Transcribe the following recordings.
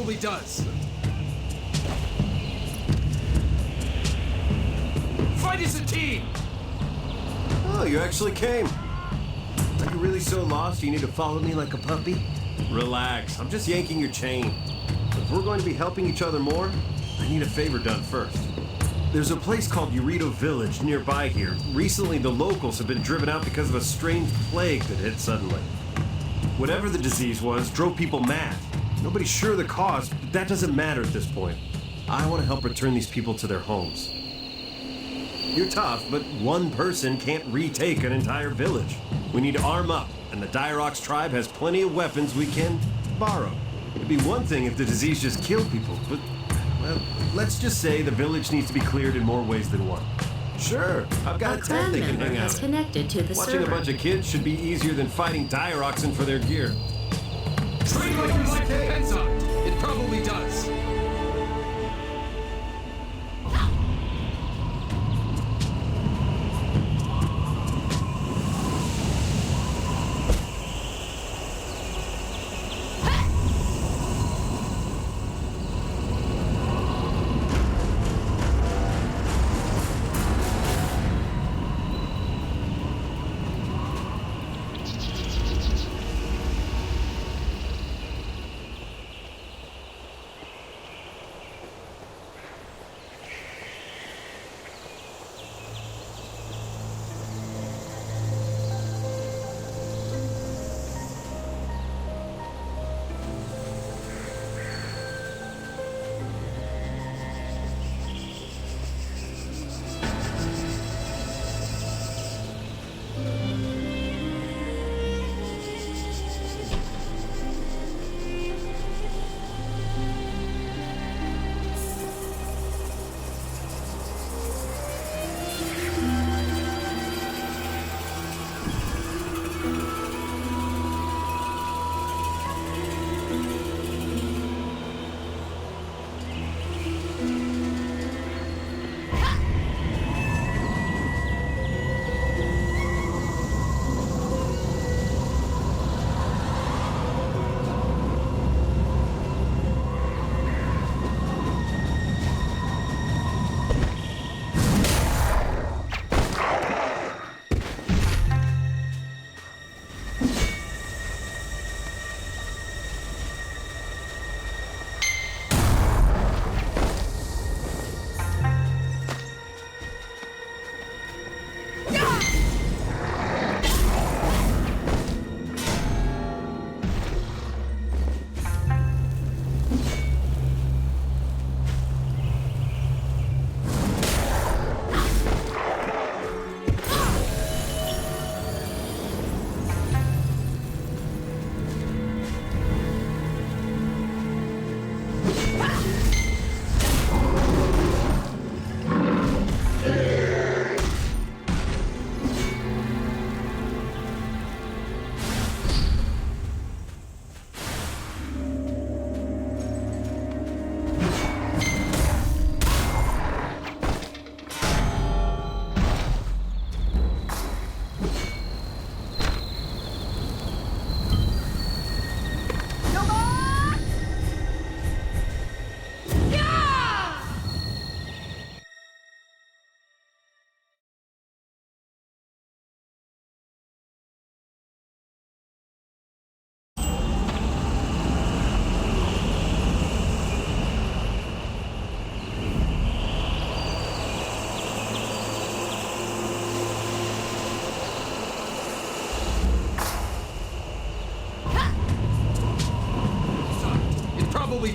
probably does. Fight as a team! Oh, you actually came. Are you really so lost you need to follow me like a puppy? Relax, I'm just yanking your chain. If we're going to be helping each other more, I need a favor done first. There's a place called Yurido Village nearby here. Recently, the locals have been driven out because of a strange plague that hit suddenly. Whatever the disease was, drove people mad. Nobody's sure of the cause, but that doesn't matter at this point. I want to help return these people to their homes. You're tough, but one person can't retake an entire village. We need to arm up, and the Dirox tribe has plenty of weapons we can borrow. It'd be one thing if the disease just killed people, but, well, let's just say the village needs to be cleared in more ways than one. Sure, I've got a tent they can hang out in. Connected to the Watching a bunch of kids should be easier than fighting Diroxin for their gear. Train like your life depends on it. It probably does.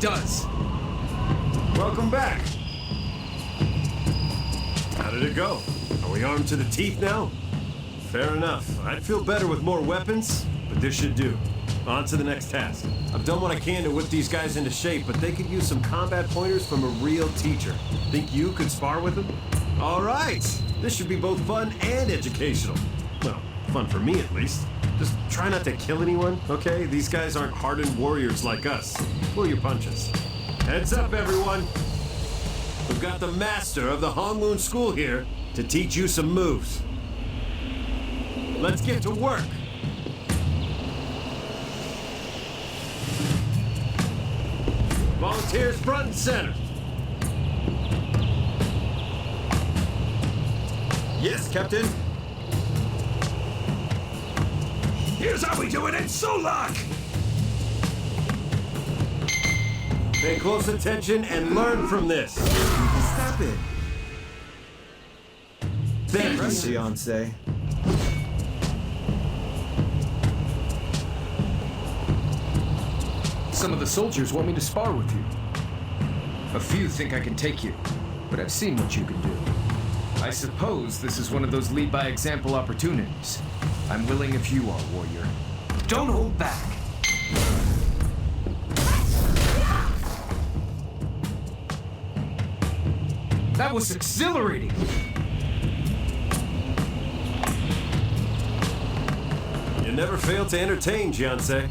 Does. Welcome back. How did it go? Are we armed to the teeth now? Fair enough. I'd feel better with more weapons, but this should do. On to the next task. I've done what I can to whip these guys into shape, but they could use some combat pointers from a real teacher. Think you could spar with them? All right. This should be both fun and educational. Well, fun for me at least. Just try not to kill anyone, okay? These guys aren't hardened warriors like us. Pull your punches. Heads up, everyone. We've got the master of the Hunmyung school here to teach you some moves. Let's get to work. Volunteers front and center. Yes, Captain. Here's how we do it in Solak! Pay close attention and learn from this. Stop it. Thank you. Fiancé. Some of the soldiers want me to spar with you. A few think I can take you, but I've seen what you can do. I suppose this is one of those lead-by-example opportunities. I'm willing if you are, warrior. Don't hold back! That was exhilarating! You never failed to entertain, Fiancé.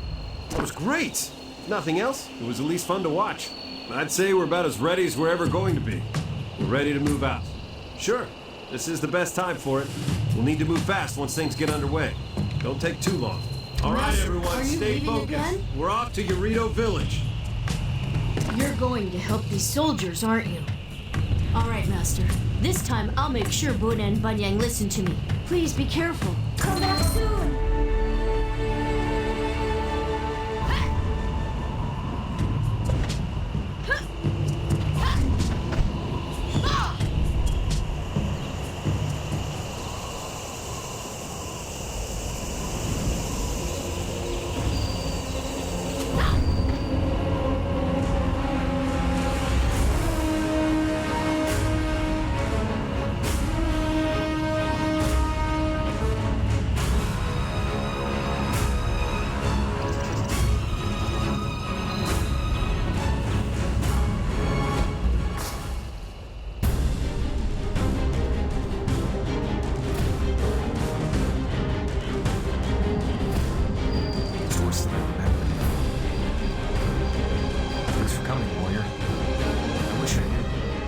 It was great. If nothing else, it was at least fun to watch. I'd say we're about as ready as we're ever going to be. We're ready to move out. Sure, this is the best time for it. We'll need to move fast once things get underway. Don't take too long. All right, Master, everyone, are you stay leaving focused. again? We're off to Yurido Village. You're going to help these soldiers, aren't you? All right, Master. This time, I'll make sure Buna and Banyang listen to me. Please be careful. Come back soon!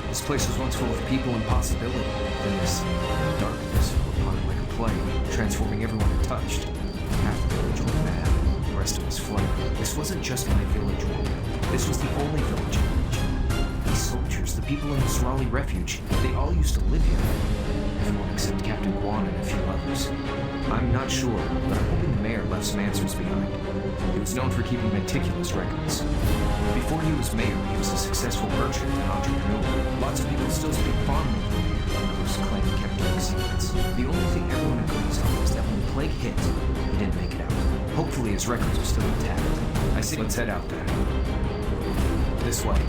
This place was once full of people and possibility. Then this darkness fell upon it like a plague, transforming everyone it touched. Half the village went mad, the rest of us fled. This wasn't just my village, woman. This was the only village in the region. These soldiers, the people in the Sorali refuge, they all used to live here. Everyone except Captain Gwon and a few others. I'm not sure, but I'm hoping the mayor left some answers behind. He was known for keeping meticulous records. Before he was mayor, he was a successful merchant and entrepreneur. Lots of people still speak fondly of him, and others claim he kept dark secrets. The only thing everyone agrees on is that when the plague hit, he didn't make it out. Hopefully his records are still intact. I say let's head out then. This way.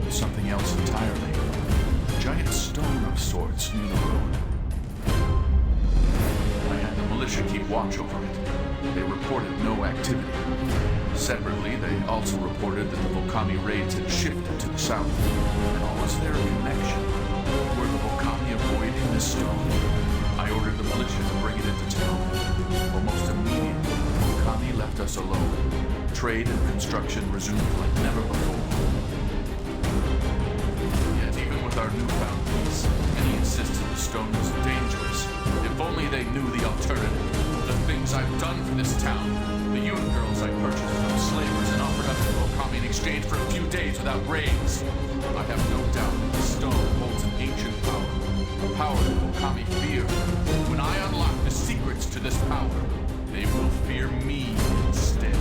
Something else entirely. A giant stone of sorts near the road. I had the militia militia keep watch over it. They reported no activity. Separately, they also reported that the Volcami raids had shifted to the south. Now, was there a connection? Were the Volcami avoiding this stone? I ordered the militia to bring it into town. Almost immediately, the Volcami left us alone. Trade and construction resumed like never before. Yet even with our newfound peace, many insisted the stone was dangerous. If only they knew the alternative. The things I've done for this town. The Yun girls I purchased from slavers and offered up to Volcami in exchange for a few days without raids. I have no doubt that the stone holds an ancient power. A power that Volcami fear. When I unlock the secrets to this power, they will fear me instead.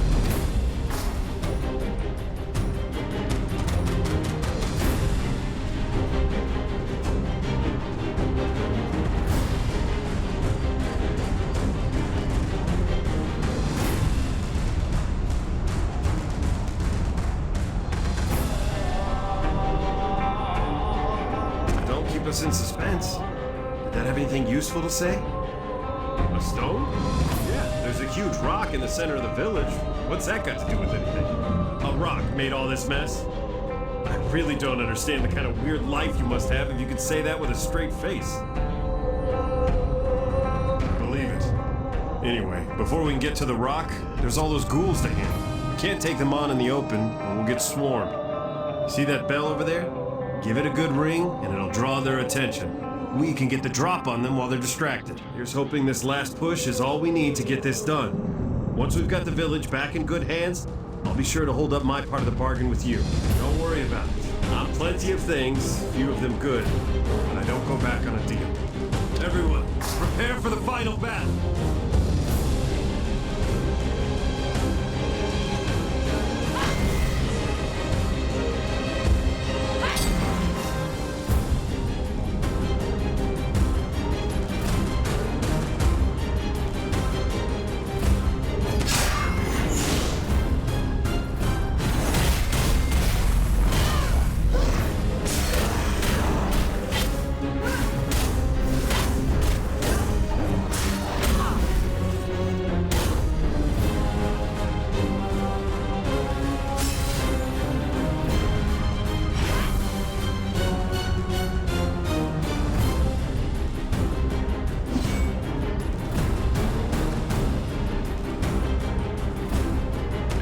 Us in suspense. Did that have anything useful to say? A stone? Yeah, there's a huge rock in the center of the village. What's that got to do with anything? A rock made all this mess? I really don't understand the kind of weird life you must have if you could say that with a straight face. I believe it. Anyway, before we can get to the rock, there's all those ghouls to handle. We can't take them on in the open, or we'll get swarmed. See that bell over there? Give it a good ring, and it'll draw their attention. We can get the drop on them while they're distracted. Here's hoping this last push is all we need to get this done. Once we've got the village back in good hands, I'll be sure to hold up my part of the bargain with you. Don't worry about it. I'm plenty of things, few of them good, and I don't go back on a deal. Everyone, prepare for the final battle!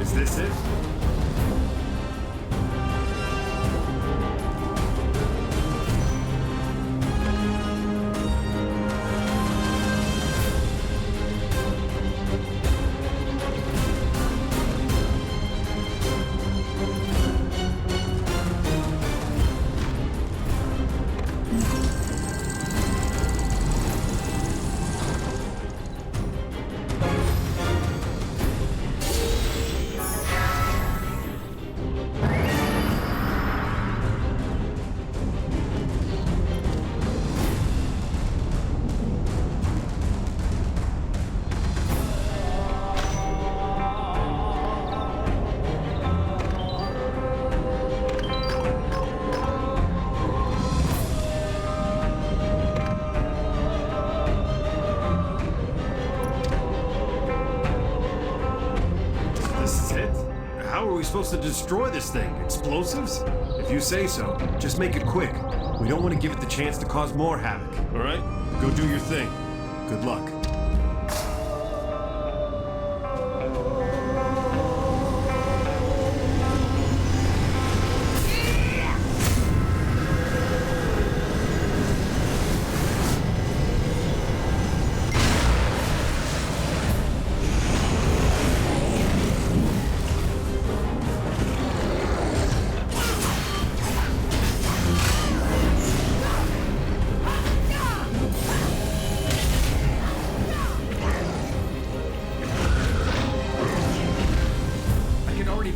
Is this it? Supposed to destroy this thing? Explosives? If you say so, just make it quick. We don't want to give it the chance to cause more havoc, all right? Go do your thing. Good luck.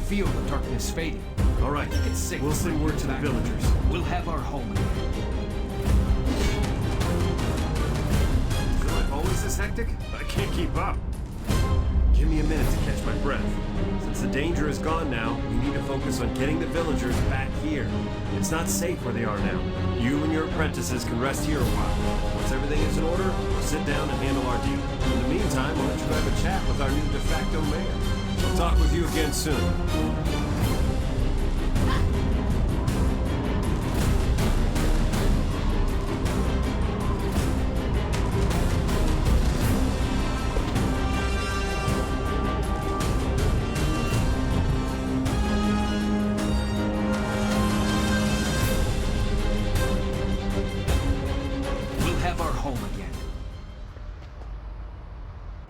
Feel the darkness fading. All right, we'll send word to the villagers. We'll have our home again. Feel like always this hectic? I can't keep up. Give me a minute to catch my breath. Since the danger is gone now, we need to focus on getting the villagers back here. It's not safe where they are now. You and your apprentices can rest here a while. Once everything is in order, we'll sit down and handle our deal. In the meantime, I'll let you have a chat with our new de facto mayor. I'll talk with you again soon.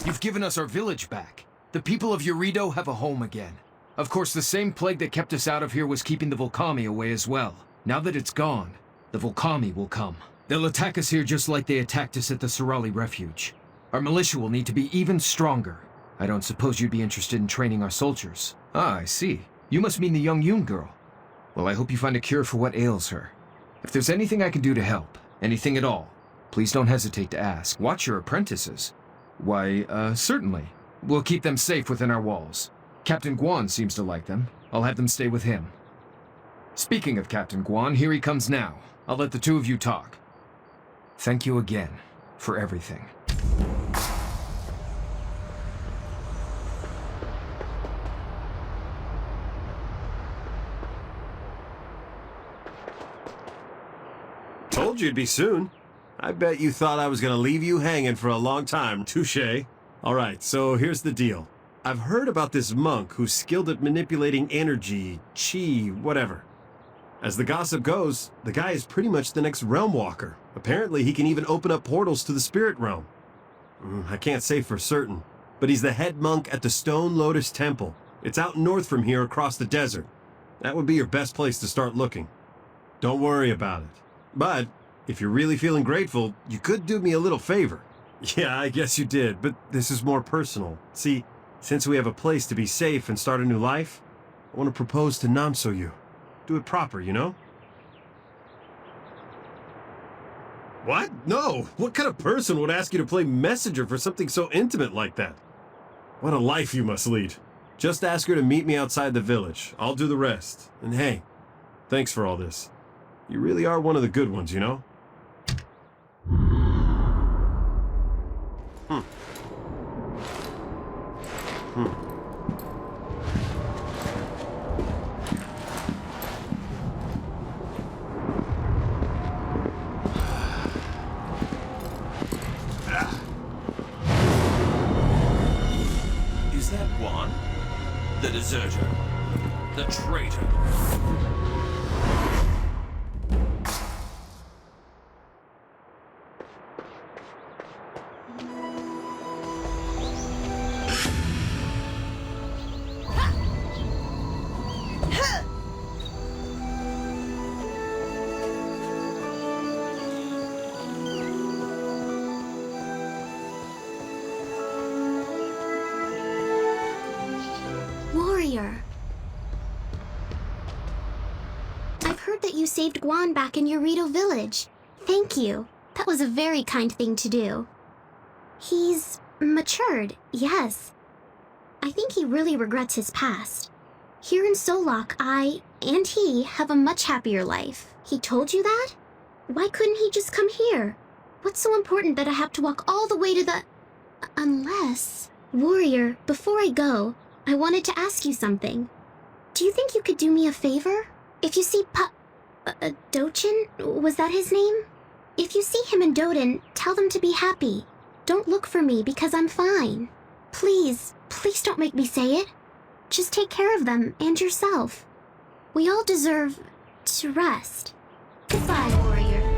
You've given us our village back. The people of Yurido have a home again. Of course, the same plague that kept us out of here was keeping the Volcami away as well. Now that it's gone, the Volcami will come. They'll attack us here just like they attacked us at the Surali Refuge. Our militia will need to be even stronger. I don't suppose you'd be interested in training our soldiers. Ah, I see. You must mean the young Yoon girl. Well, I hope you find a cure for what ails her. If there's anything I can do to help, anything at all, please don't hesitate to ask. Watch your apprentices. Why, certainly. We'll keep them safe within our walls. Captain Gwon seems to like them. I'll have them stay with him. Speaking of Captain Gwon, here he comes now. I'll let the two of you talk. Thank you again for everything. Told you it'd be soon. I bet you thought I was gonna leave you hanging for a long time. Touché. Alright, so here's the deal. I've heard about this monk who's skilled at manipulating energy, chi, whatever. As the gossip goes, the guy is pretty much the next realm walker. Apparently he can even open up portals to the spirit realm. I can't say for certain, but he's the head monk at the Stone Lotus Temple. It's out north from here across the desert. That would be your best place to start looking. Don't worry about it. But if you're really feeling grateful, you could do me a little favor. Yeah, I guess you did, but this is more personal. See, since we have a place to be safe and start a new life, I want to propose to Namsoyoo. Do it proper, you know? What? No! What kind of person would ask you to play messenger for something so intimate like that? What a life you must lead. Just ask her to meet me outside the village. I'll do the rest. And hey, thanks for all this. You really are one of the good ones, you know? Is that Gwon? The deserter? The traitor? I've heard that you saved Gwon back in Yurido Village. Thank you. That was a very kind thing to do. He's matured, yes. I think he really regrets his past. Here in Solok, I and he have a much happier life. He told you that? Why couldn't he just come here? What's so important that I have to walk all the way to the... Unless... Warrior, before I go, I wanted to ask you something. Do you think you could do me a favor? If you see Dochin? Was that his name? If you see him and Doden, tell them to be happy. Don't look for me because I'm fine. Please, please don't make me say it. Just take care of them and yourself. We all deserve to rest. Goodbye, warrior.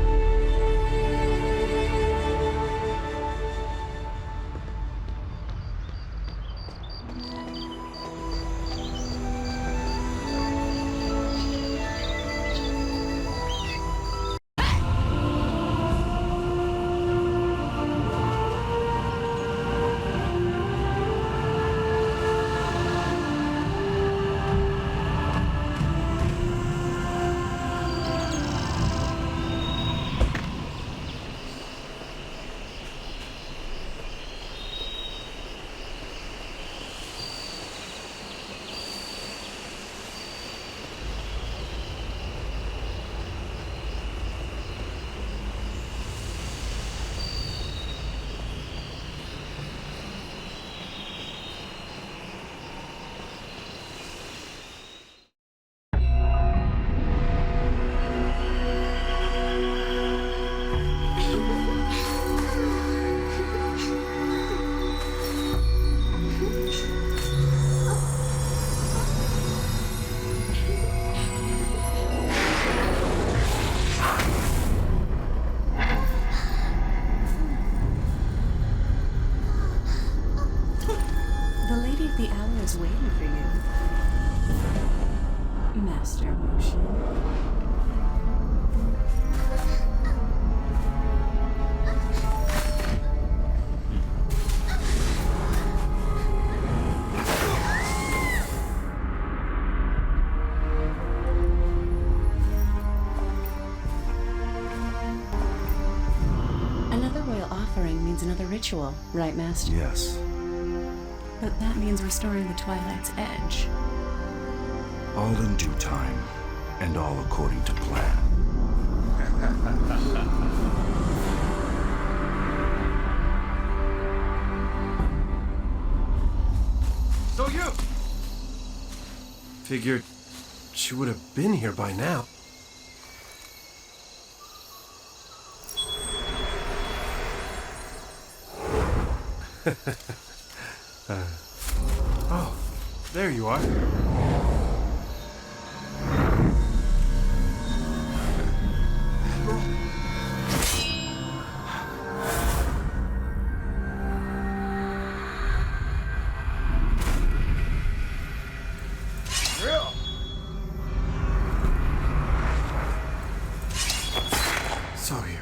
Master Mushin. Another royal offering means another ritual, right, Master? Yes. But that means restoring the Twilights Edge. All in due time, and all according to plan. So you! Figured she would have been here by now. Oh, there you are. So you.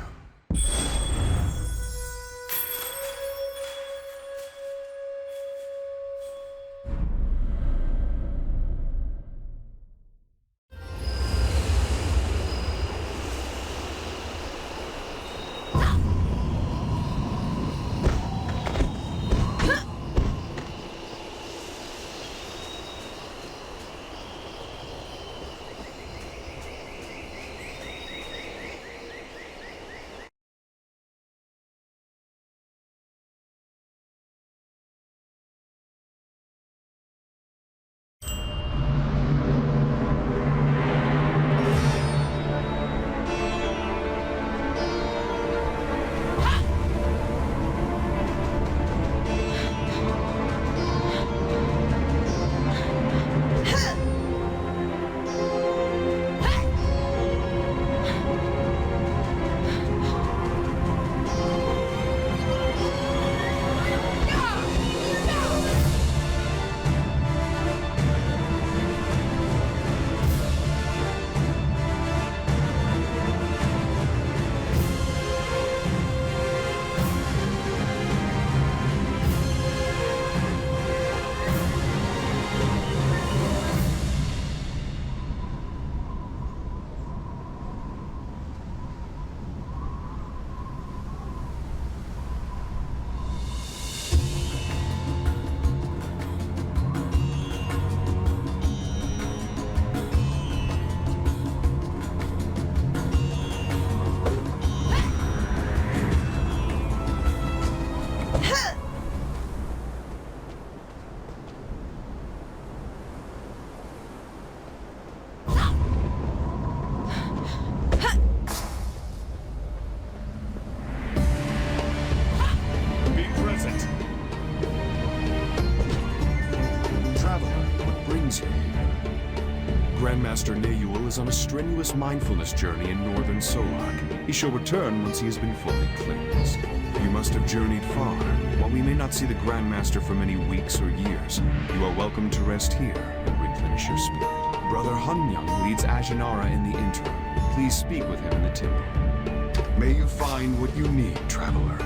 Grandmaster Nayul is on a strenuous mindfulness journey in northern Solak. He shall return once he has been fully cleansed. You must have journeyed far. While we may not see the Grandmaster for many weeks or years, you are welcome to rest here and replenish your spirit. Brother Hunmyung leads Ajarana in the interim. Please speak with him in the temple. May you find what you need, traveler.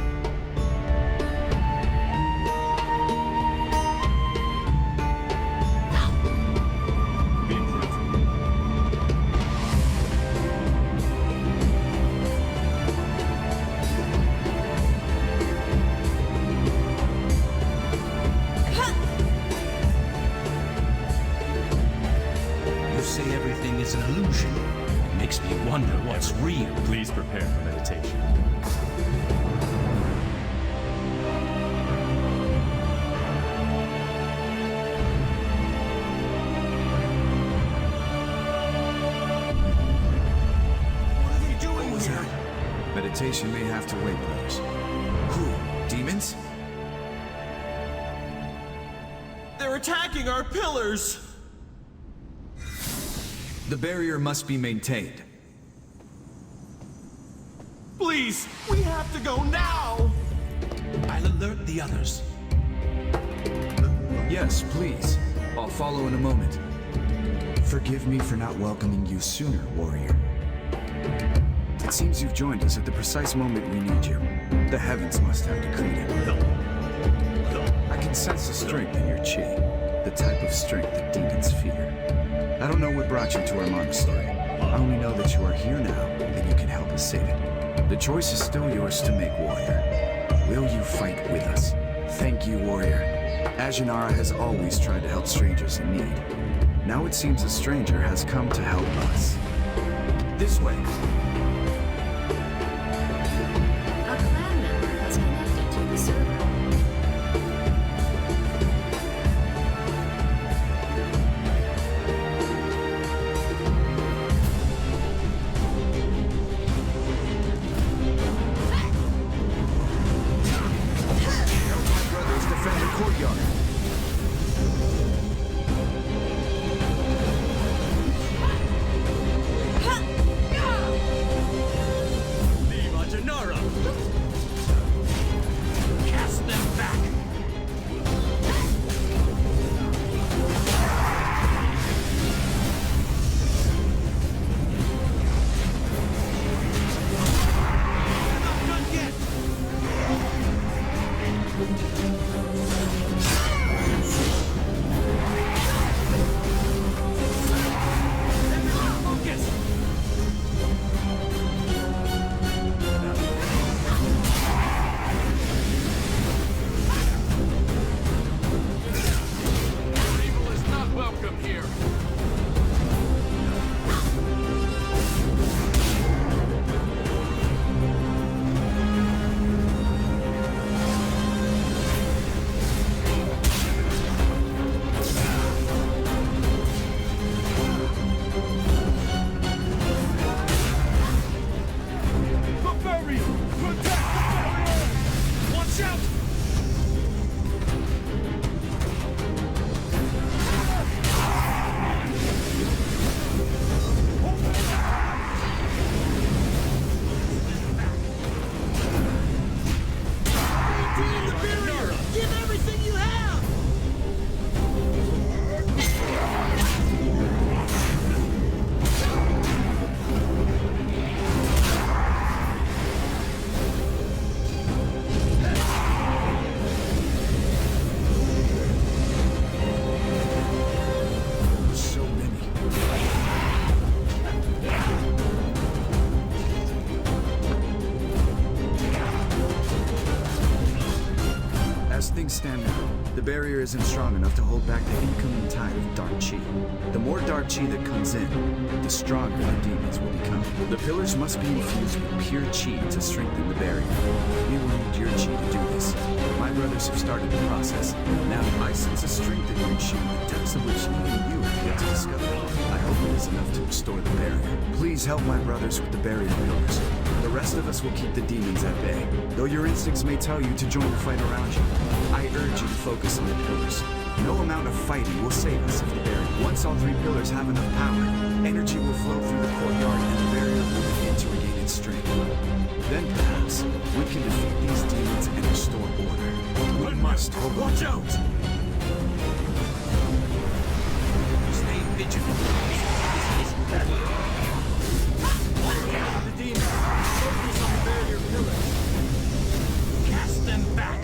Please prepare for meditation. What are you doing here? Meditation may have to wait, brothers. Who? Demons? They're attacking our pillars! The barrier must be maintained. Please, we have to go now! I'll alert the others. Yes, please. I'll follow in a moment. forgive me for not welcoming you sooner, warrior. It seems you've joined us at the precise moment we need you. The heavens must have decreed it. I can sense the strength in your chi, the type of strength that demons fear. I don't know what brought you to our monastery. I only know that you are here now, and you can help us save it. The choice is still yours to make, warrior. Will you fight with us? Thank you, warrior. Ajarana has always tried to help strangers in need. Now it seems a stranger has come to help us. This way. A clan member has connected to the server. Brothers defend the courtyard. The barrier isn't strong enough to hold back the incoming tide of dark chi. The more dark chi that comes in, the stronger the demons will become. The pillars must be infused with pure chi to strengthen the barrier. We will need your chi to do this. My brothers have started the process. Now I sense a strength in your chi, the depths of which even you have yet to discover. I hope it is enough to restore the barrier. Please help my brothers with the barrier pillars. The rest of us will keep the demons at bay. Though your instincts may tell you to join the fight around you, I urge you to focus on the pillars. No amount of fighting will save us if the barrier. Once all three pillars have enough power, energy will flow through the courtyard and the barrier will begin to regain its strength. Then perhaps we can defeat these demons and restore order. We must hope. Watch out! Stay vigilant. The demons focus on the barrier pillars. Cast them back.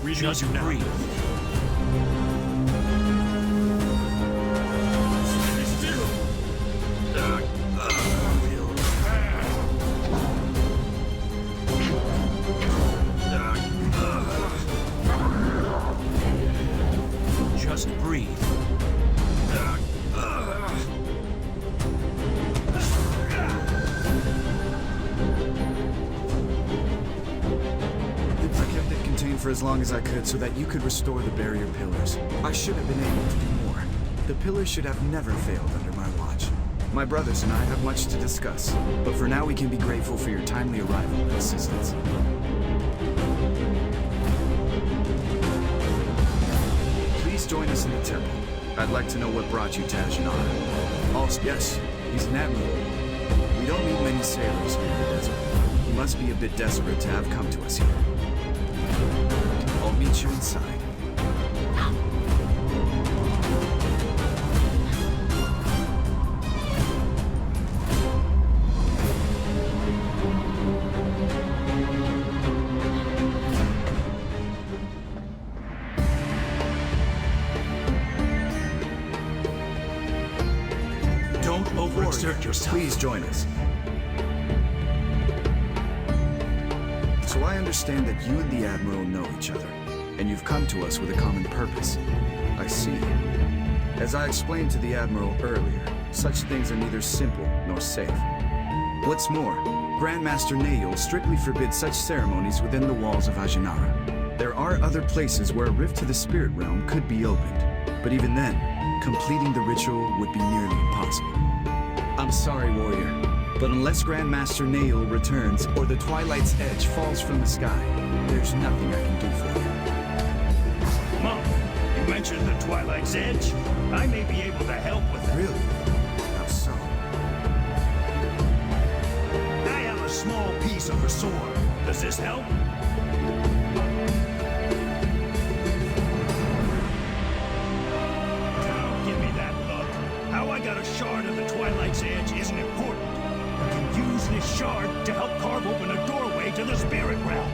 reading on you now. Breathe. Just breathe. I kept it contained for as long as I could so that you could restore the barrier pillars. I should have been able to do more. The pillars should have never failed under my watch. My brothers and I have much to discuss, but for now we can be grateful for your timely arrival and assistance. Please join us in the temple. I'd like to know what brought you to Ajarana. Also, yes, he's an admiral. We don't meet many sailors here in the desert. He must be a bit desperate to have come to us here. I'll meet you inside. Don't overexert yourself. Please join us. So I understand that you and the Admiral know each other, and you've come to us with a common purpose. I see. As I explained to the Admiral earlier, such things are neither simple nor safe. What's more, Grandmaster Nayul strictly forbids such ceremonies within the walls of Ajarana. There are other places where a rift to the spirit realm could be opened, but even then, completing the ritual would be nearly impossible. I'm sorry, warrior, but unless Grandmaster Nayul returns or the Twilights Edge falls from the sky, there's nothing I can do for you. Monk, you mentioned the Twilights Edge. I may be able to help with that. Really? How so? I have a small piece of her sword. Does this help? Don't give me that look. How I got a shard of the Twilight's Edge isn't important. I can use this shard to help carve open a doorway to the spirit realm.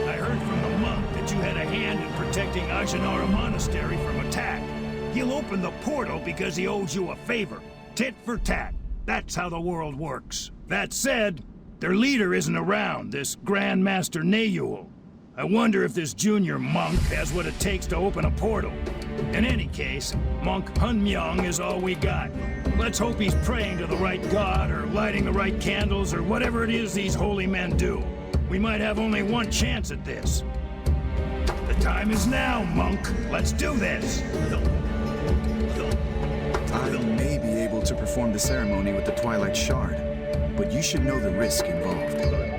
I heard from the monk that you had a hand in protecting Ajarana Monastery from attack. He'll open the portal because he owes you a favor. Tit for tat. That's how the world works. That said, their leader isn't around, this Grandmaster Nayul. I wonder if this junior monk has what it takes to open a portal. In any case, Monk Hunmyung is all we got. Let's hope he's praying to the right god, or lighting the right candles, or whatever it is these holy men do. We might have only one chance at this. The time is now, monk. Let's do this. I may be able to perform the ceremony with the Twilight Shard, but you should know the risk involved.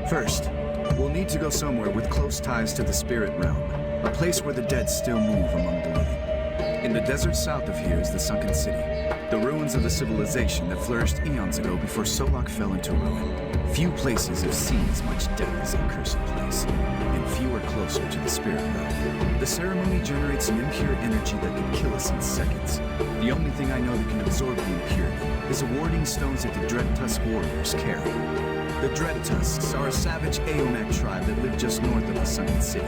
First, we'll need to go somewhere with close ties to the spirit realm, a place where the dead still move among the living. In the desert south of here is the Sunken City, the ruins of the civilization that flourished eons ago before Solok fell into ruin. Few places have seen as much death as that cursed place, and few are closer to the spirit realm. The ceremony generates an impure energy that could kill us in seconds. The only thing I know that can absorb the impurity is the warding stones that the Dread Tusk warriors carry. The Dread Tusks are a savage Aonak tribe that live just north of the Sunken City.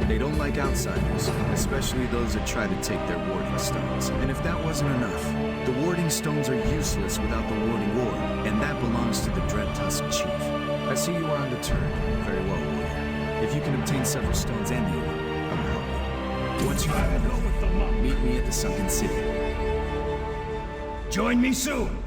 They don't like outsiders, especially those that try to take their warding stones. And if that wasn't enough, the warding stones are useless without the warding orb, and that belongs to the Dread Tusk chief. I see you are undeterred. Very well, warrior. If you can obtain several stones and the orb, I will help you. Once you have everything, meet me at the Sunken City. Join me soon.